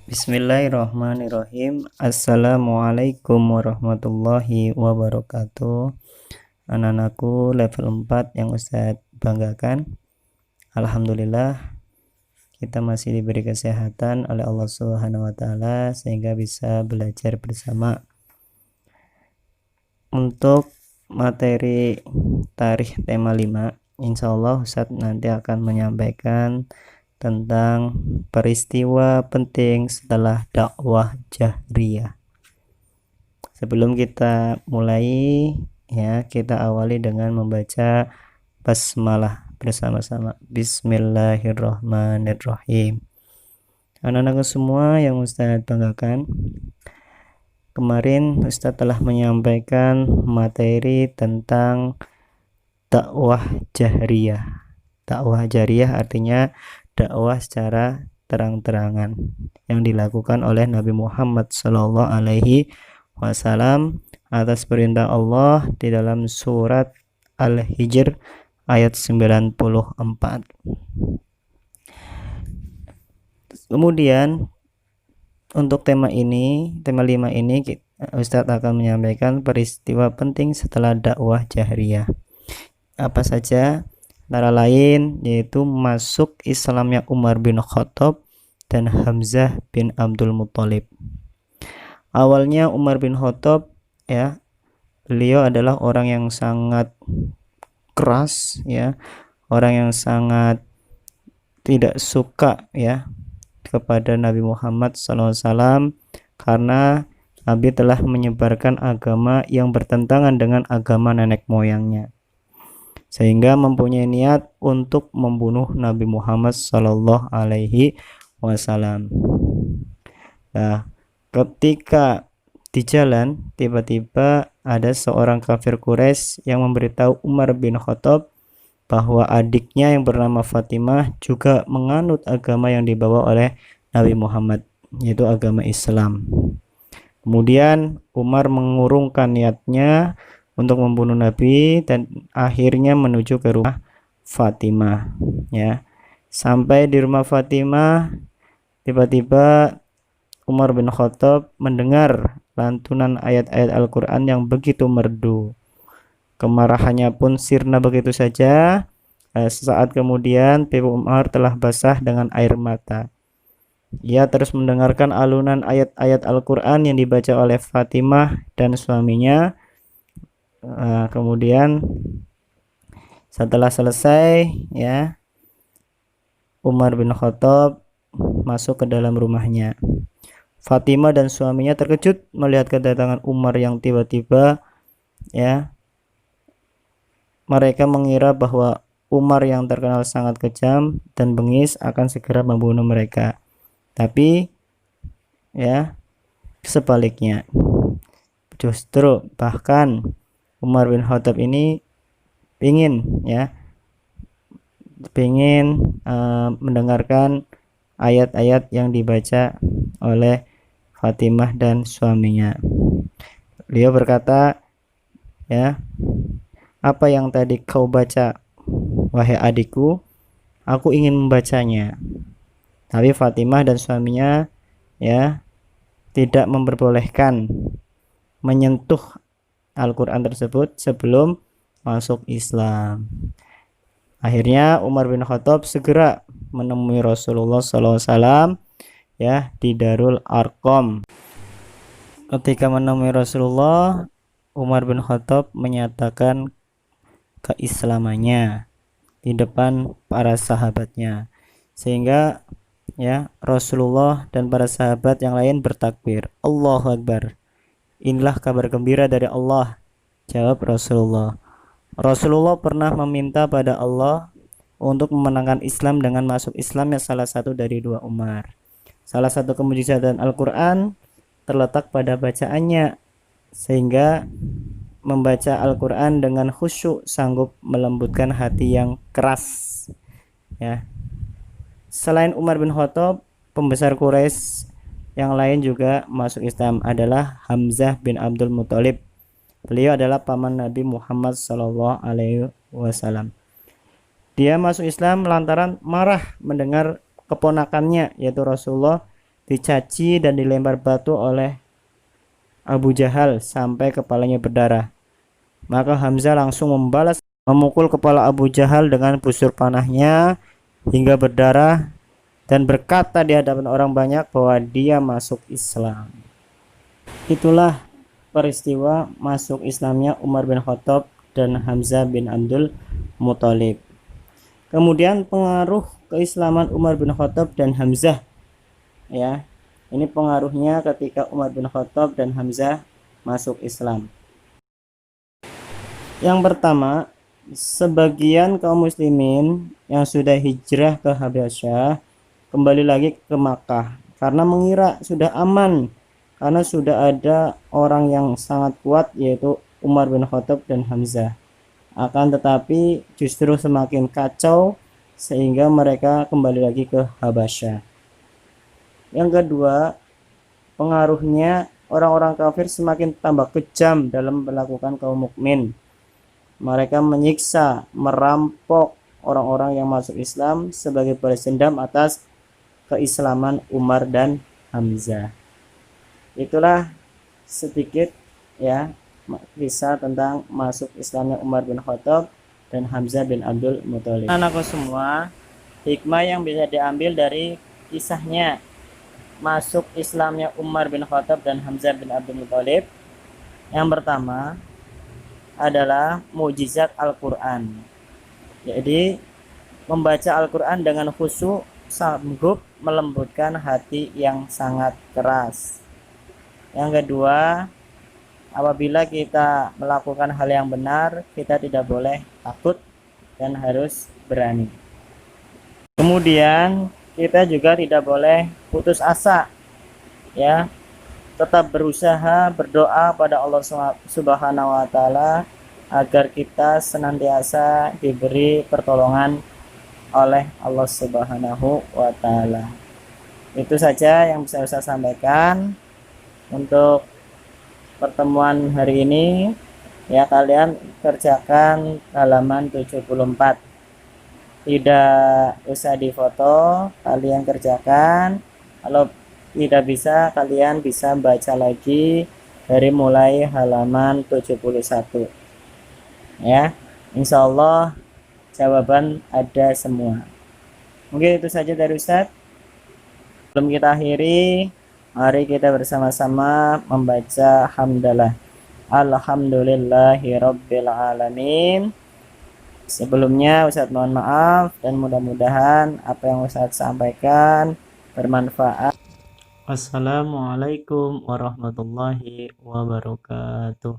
Bismillahirrahmanirrahim. Assalamualaikum warahmatullahi wabarakatuh. Anak-anakku level 4 yang Ustadz banggakan. Alhamdulillah kita masih diberi kesehatan oleh Allah Subhanahu wa taala sehingga bisa belajar bersama. Untuk materi tarikh tema 5, insyaallah Ustadz nanti akan menyampaikan tentang peristiwa penting setelah dakwah jahriyah. Sebelum kita mulai, ya, kita awali dengan membaca basmalah bersama-sama. Bismillahirrahmanirrahim. Anak-anak semua yang Ustadz banggakan, kemarin Ustadz telah menyampaikan materi tentang dakwah jahriyah. Dakwah jahriyah artinya dakwah secara terang-terangan yang dilakukan oleh Nabi Muhammad Sallallahu Alaihi Wasallam atas perintah Allah di dalam surat Al-Hijr ayat 94. Kemudian untuk tema 5 ini Ustadz akan menyampaikan peristiwa penting setelah dakwah jahriyah. Apa saja? Antara lain yaitu masuk Islamnya Umar bin Khattab dan Hamzah bin Abdul Muthalib. Awalnya Umar bin Khattab, ya, beliau adalah orang yang sangat keras, ya, orang yang sangat tidak suka, ya, kepada Nabi Muhammad SAW karena Nabi telah menyebarkan agama yang bertentangan dengan agama nenek moyangnya, sehingga mempunyai niat untuk membunuh Nabi Muhammad Sallallahu Alaihi Wasallam. Nah, ketika di jalan tiba-tiba ada seorang kafir Quraisy yang memberitahu Umar bin Khattab bahwa adiknya yang bernama Fatimah juga menganut agama yang dibawa oleh Nabi Muhammad, yaitu agama Islam. Kemudian Umar mengurungkan niatnya untuk membunuh Nabi dan akhirnya menuju ke rumah Fatimah, ya. Sampai di rumah Fatimah, tiba-tiba Umar bin Khattab mendengar lantunan ayat-ayat Al-Quran yang begitu merdu. Kemarahannya pun sirna begitu saja. Sesaat kemudian pipi Umar telah basah dengan air mata. Ia terus mendengarkan alunan ayat-ayat Al-Quran yang dibaca oleh Fatimah dan suaminya. Kemudian setelah selesai, ya, Umar bin Khattab masuk ke dalam rumahnya. Fatimah dan suaminya terkejut melihat kedatangan Umar yang tiba-tiba, ya. Mereka mengira bahwa Umar yang terkenal sangat kejam dan bengis akan segera membunuh mereka. Tapi, ya, sebaliknya. Justru bahkan Umar bin Khattab ini ingin mendengarkan ayat-ayat yang dibaca oleh Fatimah dan suaminya. Beliau berkata, ya, apa yang tadi kau baca, wahai adikku? Aku ingin membacanya. Tapi Fatimah dan suaminya, ya, tidak memperbolehkan menyentuh Al-Quran tersebut sebelum masuk Islam. Akhirnya Umar bin Khattab segera menemui Rasulullah SAW, ya, di Darul Arqam. Ketika menemui Rasulullah, Umar bin Khattab menyatakan keislamannya di depan para sahabatnya, sehingga, ya, Rasulullah dan para sahabat yang lain bertakbir, Allahu Akbar, inilah kabar gembira dari Allah. Jawab Rasulullah. Rasulullah pernah meminta pada Allah untuk memenangkan Islam dengan masuk Islamnya salah satu dari dua Umar. Salah satu kemujizatan Al-Quran terletak pada bacaannya, sehingga membaca Al-Quran dengan khusyuk sanggup melembutkan hati yang keras, ya. Selain Umar bin Khattab, pembesar Quraisy yang lain juga masuk Islam adalah Hamzah bin Abdul Muthalib. Beliau adalah paman Nabi Muhammad Sallallahu Alaihi Wasallam. Dia masuk Islam lantaran marah mendengar keponakannya yaitu Rasulullah dicaci dan dilempar batu oleh Abu Jahal sampai kepalanya berdarah. Maka Hamzah langsung membalas memukul kepala Abu Jahal dengan busur panahnya hingga berdarah dan berkata di hadapan orang banyak bahwa dia masuk Islam. Itulah peristiwa masuk Islamnya Umar bin Khattab dan Hamzah bin Abdul Muthalib. Kemudian pengaruh keislaman Umar bin Khattab dan Hamzah, ya. Ini pengaruhnya ketika Umar bin Khattab dan Hamzah masuk Islam. Yang pertama, sebagian kaum muslimin yang sudah hijrah ke Habasyah kembali lagi ke Makkah karena mengira sudah aman, karena sudah ada orang yang sangat kuat yaitu Umar bin Khattab dan Hamzah. Akan tetapi justru semakin kacau sehingga mereka kembali lagi ke Habasyah. Yang kedua, pengaruhnya orang-orang kafir semakin tambah kejam dalam melakukan kaum mukmin. Mereka menyiksa, merampok orang-orang yang masuk Islam sebagai balas dendam atas keislaman Umar dan Hamzah. Itulah sedikit ya kisah tentang masuk Islamnya Umar bin Khattab dan Hamzah bin Abdul Muthalib. Anakku semua, hikmah yang bisa diambil dari kisahnya masuk Islamnya Umar bin Khattab dan Hamzah bin Abdul Muthalib, yang pertama adalah mukjizat Al-Quran. Jadi membaca Al-Quran dengan khusyuk sanggup melembutkan hati yang sangat keras. Yang kedua, apabila kita melakukan hal yang benar, kita tidak boleh takut dan harus berani. Kemudian kita juga tidak boleh putus asa, ya. Tetap berusaha berdoa pada Allah Subhanahu wa taala agar kita senantiasa diberi pertolongan oleh Allah Subhanahu wa taala. Itu saja yang bisa saya sampaikan untuk pertemuan hari ini. Ya, kalian kerjakan halaman 74. Tidak usah difoto, kalian kerjakan. Kalau tidak bisa, kalian bisa baca lagi dari mulai halaman 71. Ya, insya Allah jawaban ada semua. Mungkin itu saja dari Ustadz. Sebelum kita akhiri, mari kita bersama-sama membaca hamdalah. Alhamdulillahirabbil alamin. Sebelumnya Ustadz mohon maaf dan mudah-mudahan apa yang Ustadz sampaikan bermanfaat. Wassalamualaikum warahmatullahi wabarakatuh.